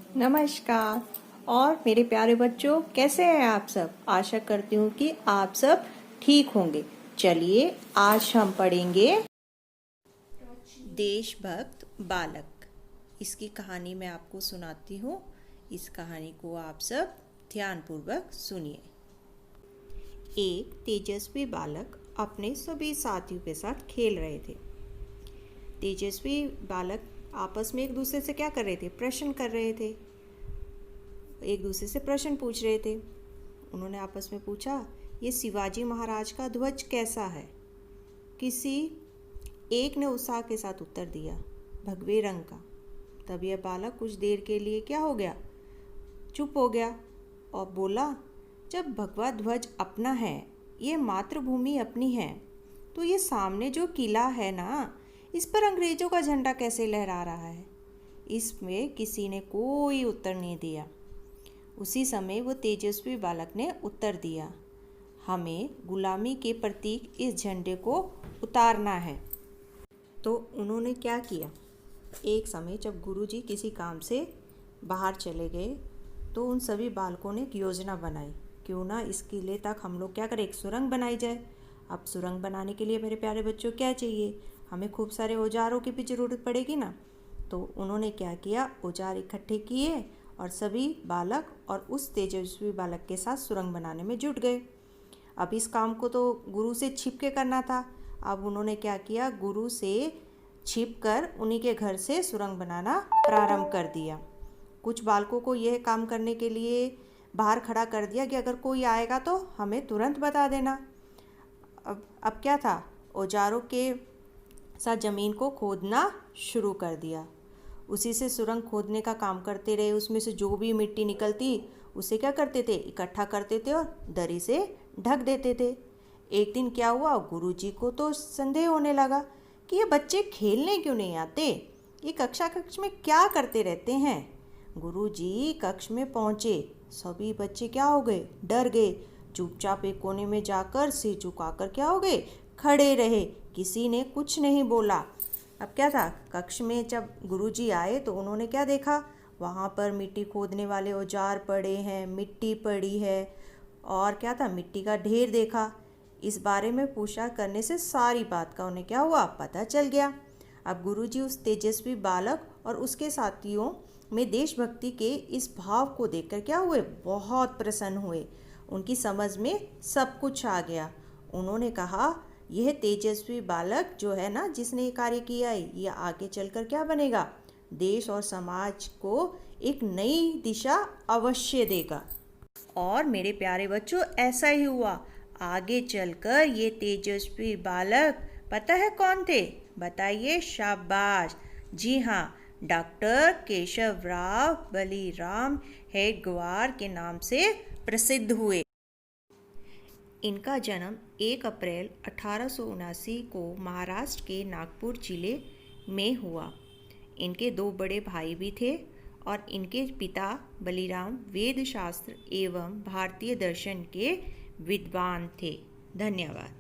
नमस्कार। और मेरे प्यारे बच्चों, कैसे हैं आप सब? आशा करती हूँ कि आप सब ठीक होंगे। चलिए आज हम पढ़ेंगे देशभक्त बालक। इसकी कहानी मैं आपको सुनाती हूँ। इस कहानी को आप सब ध्यानपूर्वक सुनिए। एक तेजस्वी बालक अपने सभी साथियों के साथ खेल रहे थे। तेजस्वी बालक आपस में एक दूसरे से क्या कर रहे थे? प्रश्न कर रहे थे। एक दूसरे से प्रश्न पूछ रहे थे। उन्होंने आपस में पूछा, ये शिवाजी महाराज का ध्वज कैसा है? किसी एक ने उत्साह के साथ उत्तर दिया, भगवे रंग का। तब यह बालक कुछ देर के लिए क्या हो गया? चुप हो गया और बोला, जब भगवा ध्वज अपना है, ये मातृभूमि अपनी है, तो ये सामने जो किला है ना, इस पर अंग्रेजों का झंडा कैसे लहरा रहा है? इसमें किसी ने कोई उत्तर नहीं दिया। उसी समय वो तेजस्वी बालक ने उत्तर दिया, हमें गुलामी के प्रतीक इस झंडे को उतारना है। तो उन्होंने क्या किया? एक समय जब गुरुजी किसी काम से बाहर चले गए तो उन सभी बालकों ने एक योजना बनाई, क्यों ना इस किले तक हम लोग क्या करें, एक सुरंग बनाई जाए। अब सुरंग बनाने के लिए मेरे प्यारे बच्चों क्या चाहिए? हमें खूब सारे औजारों की भी ज़रूरत पड़ेगी ना। तो उन्होंने क्या किया, औजार इकट्ठे किए और सभी बालक और उस तेजस्वी बालक के साथ सुरंग बनाने में जुट गए। अब इस काम को तो गुरु से छिप के करना था। अब उन्होंने क्या किया, गुरु से छिप कर उन्हीं के घर से सुरंग बनाना प्रारंभ कर दिया। कुछ बालकों को यह काम करने के लिए बाहर खड़ा कर दिया कि अगर कोई आएगा तो हमें तुरंत बता देना। अब क्या था, औजारों के साथ ज़मीन को खोदना शुरू कर दिया। उसी से सुरंग खोदने का काम करते रहे। उसमें से जो भी मिट्टी निकलती उसे क्या करते थे, इकट्ठा करते थे और दरी से ढक देते थे। एक दिन क्या हुआ, गुरुजी को तो संदेह होने लगा कि ये बच्चे खेलने क्यों नहीं आते, ये कक्ष में क्या करते रहते हैं। गुरुजी कक्ष में पहुँचे, सभी बच्चे क्या हो गए, डर गए। चुपचाप एक कोने में जाकर सिर झुकाकर क्या हो गए, खड़े रहे। किसी ने कुछ नहीं बोला। अब क्या था, कक्ष में जब गुरुजी आए तो उन्होंने क्या देखा, वहाँ पर मिट्टी खोदने वाले औजार पड़े हैं, मिट्टी पड़ी है और क्या था, मिट्टी का ढेर देखा। इस बारे में पूछताछ करने से सारी बात का उन्हें क्या हुआ, पता चल गया। अब गुरुजी उस तेजस्वी बालक और उसके साथियों में देशभक्ति के इस भाव को देखकर क्या हुए, बहुत प्रसन्न हुए। उनकी समझ में सब कुछ आ गया। उन्होंने कहा, यह तेजस्वी बालक जो है ना, जिसने ये कार्य किया है, ये आगे चलकर क्या बनेगा, देश और समाज को एक नई दिशा अवश्य देगा। और मेरे प्यारे बच्चों, ऐसा ही हुआ। आगे चलकर ये तेजस्वी बालक पता है कौन थे? बताइए, शाबाश। जी हाँ, डॉक्टर केशवराव बलिराम हेडगेवार के नाम से प्रसिद्ध हुए। इनका जन्म 1 अप्रैल 1879 को महाराष्ट्र के नागपुर जिले में हुआ। इनके 2 बड़े भाई भी थे और इनके पिता बलिराम वेद शास्त्र एवं भारतीय दर्शन के विद्वान थे। धन्यवाद।